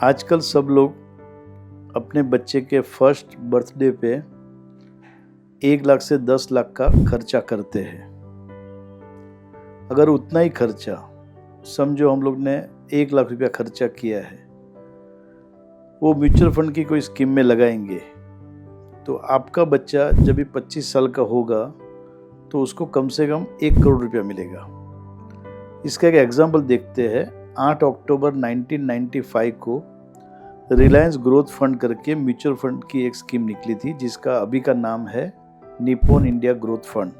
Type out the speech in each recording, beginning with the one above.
आजकल सब लोग अपने बच्चे के फर्स्ट बर्थडे पे 1 लाख से 10 लाख का खर्चा करते हैं। अगर उतना ही खर्चा समझो हम लोग ने 1 लाख रुपया खर्चा किया है, वो म्यूचुअल फंड की कोई स्कीम में लगाएंगे तो आपका बच्चा जब भी 25 साल का होगा तो उसको कम से कम 1 करोड़ रुपया मिलेगा। इसका एक एग्जाम्पल देखते हैं। 8 अक्टूबर 1995 को रिलायंस ग्रोथ फंड करके म्यूचुअल फंड की एक स्कीम निकली थी जिसका अभी का नाम है निप्पॉन इंडिया ग्रोथ फंड।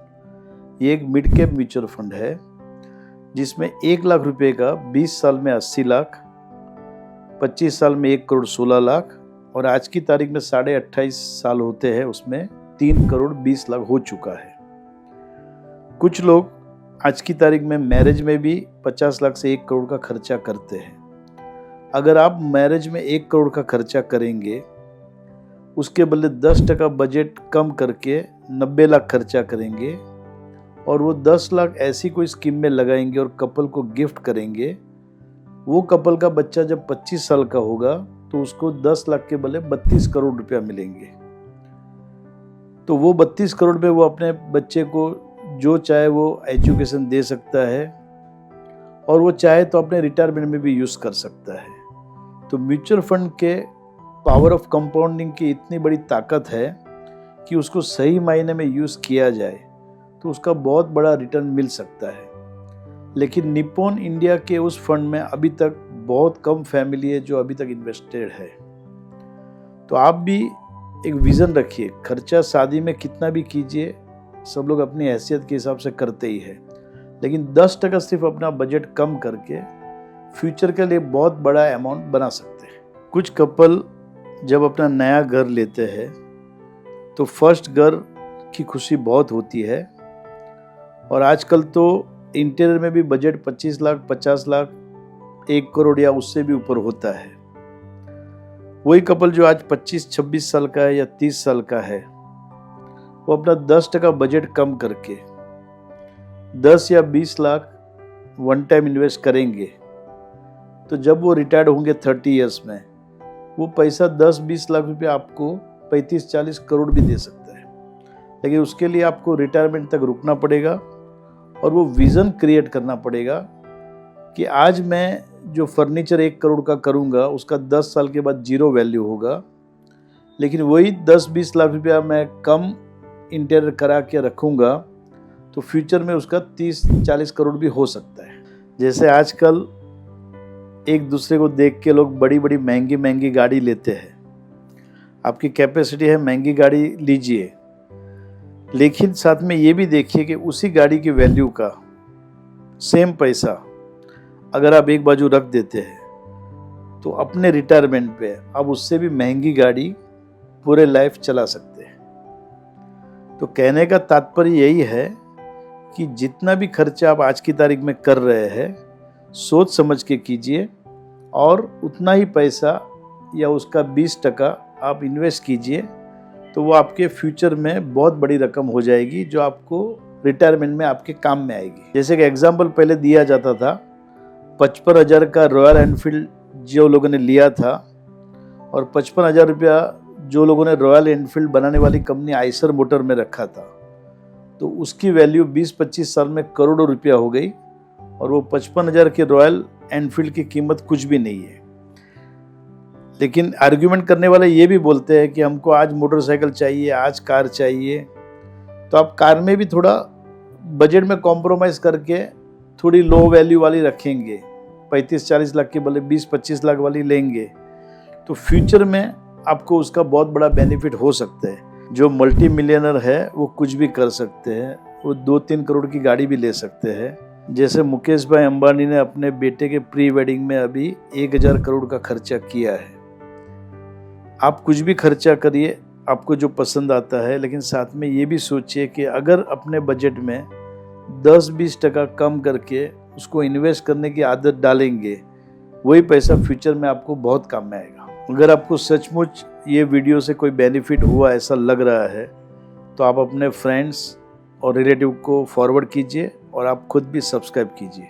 ये एक मिड कैप म्यूचुअल फंड है जिसमें 1 लाख रुपए का 20 साल में 80 लाख, 25 साल में 1 करोड़ 16 लाख और आज की तारीख में 28.5 साल होते हैं उसमें 3 करोड़ 20 लाख हो चुका है। कुछ लोग आज की तारीख में मैरिज में भी 50 लाख से 1 करोड़ का खर्चा करते हैं। अगर आप मैरिज में 1 करोड़ का खर्चा करेंगे, उसके बदले 10% बजट कम करके 90 लाख खर्चा करेंगे और वो 10 लाख ऐसी कोई स्कीम में लगाएंगे और कपल को गिफ्ट करेंगे, वो कपल का बच्चा जब 25 साल का होगा तो उसको 10 लाख के बदले 32 करोड़ रुपया मिलेंगे। तो वो 32 करोड़ में वो अपने बच्चे को जो चाहे वो एजुकेशन दे सकता है और वो चाहे तो अपने रिटायरमेंट में भी यूज़ कर सकता है। तो म्यूचुअल फंड के पावर ऑफ कंपाउंडिंग की इतनी बड़ी ताकत है कि उसको सही मायने में यूज़ किया जाए तो उसका बहुत बड़ा रिटर्न मिल सकता है। लेकिन निप्पॉन इंडिया के उस फंड में अभी तक बहुत कम फैमिली है जो अभी तक इन्वेस्टेड है। तो आप भी एक विज़न रखिए। खर्चा शादी में कितना भी कीजिए, सब लोग अपनी हैसियत के हिसाब से करते ही है, लेकिन 10% सिर्फ अपना बजट कम करके फ्यूचर के लिए बहुत बड़ा अमाउंट बना सकते हैं। कुछ कपल जब अपना नया घर लेते हैं तो फर्स्ट घर की खुशी बहुत होती है और आजकल तो इंटीरियर में भी बजट 25 लाख, 50 लाख, 1 करोड़ या उससे भी ऊपर होता है। वही कपल जो आज 25-26 साल का है या 30 साल का है, वो अपना 10% बजट कम करके 10 या 20 लाख वन टाइम इन्वेस्ट करेंगे तो जब वो रिटायर्ड होंगे 30 इयर्स में, वो पैसा 10-20 लाख रुपए आपको 35-40 करोड़ भी दे सकता है। लेकिन उसके लिए आपको रिटायरमेंट तक रुकना पड़ेगा और वो विज़न क्रिएट करना पड़ेगा कि आज मैं जो फर्नीचर 1 करोड़ का करूँगा उसका 10 साल के बाद 0 वैल्यू होगा, लेकिन वही 10-20 लाख रुपया मैं कम इंटीरियर करा के रखूँगा तो फ्यूचर में उसका 30-40 करोड़ भी हो सकता है। जैसे आजकल एक दूसरे को देख के लोग बड़ी बड़ी महंगी गाड़ी लेते हैं। आपकी कैपेसिटी है, महंगी गाड़ी लीजिए, लेकिन साथ में ये भी देखिए कि उसी गाड़ी की वैल्यू का सेम पैसा अगर आप एक बाजू रख देते हैं तो अपने रिटायरमेंट पे आप उससे भी महंगी गाड़ी पूरे लाइफ चला सकते हैं। तो कहने का तात्पर्य यही है कि जितना भी खर्चा आप आज की तारीख में कर रहे हैं, सोच समझ के कीजिए और उतना ही पैसा या उसका 20% आप इन्वेस्ट कीजिए तो वो आपके फ्यूचर में बहुत बड़ी रकम हो जाएगी जो आपको रिटायरमेंट में आपके काम में आएगी। जैसे कि एग्जाम्पल पहले दिया जाता था, 55,000 का रॉयल एनफील्ड जो लोगों ने लिया था और 55,000 रुपया जो लोगों ने रॉयल एनफील्ड बनाने वाली कंपनी आइसर मोटर में रखा था, तो उसकी वैल्यू 20-25 साल में करोड़ों रुपया हो गई और वो 55,000 की रॉयल एनफील्ड की कीमत कुछ भी नहीं है। लेकिन आर्ग्यूमेंट करने वाले ये भी बोलते हैं कि हमको आज मोटरसाइकिल चाहिए, आज कार चाहिए, तो आप कार में भी थोड़ा बजट में कॉम्प्रोमाइज़ करके थोड़ी लो वैल्यू वाली रखेंगे, 35-40 लाख के बदले 20-25 लाख वाली लेंगे तो फ्यूचर में आपको उसका बहुत बड़ा बेनिफिट हो सकता है। जो मल्टी मिलियनर है वो कुछ भी कर सकते हैं, वो 2-3 करोड़ की गाड़ी भी ले सकते हैं। जैसे मुकेश भाई अंबानी ने अपने बेटे के प्री वेडिंग में अभी 1000 करोड़ का खर्चा किया है। आप कुछ भी खर्चा करिए, आपको जो पसंद आता है, लेकिन साथ में ये भी सोचिए कि अगर अपने बजट में 10-20% कम करके उसको इन्वेस्ट करने की आदत डालेंगे, वही पैसा फ्यूचर में आपको बहुत काम में आएगा। अगर आपको सचमुच ये वीडियो से कोई बेनिफिट हुआ ऐसा लग रहा है तो आप अपने फ्रेंड्स और रिलेटिव को फॉरवर्ड कीजिए और आप खुद भी सब्सक्राइब कीजिए।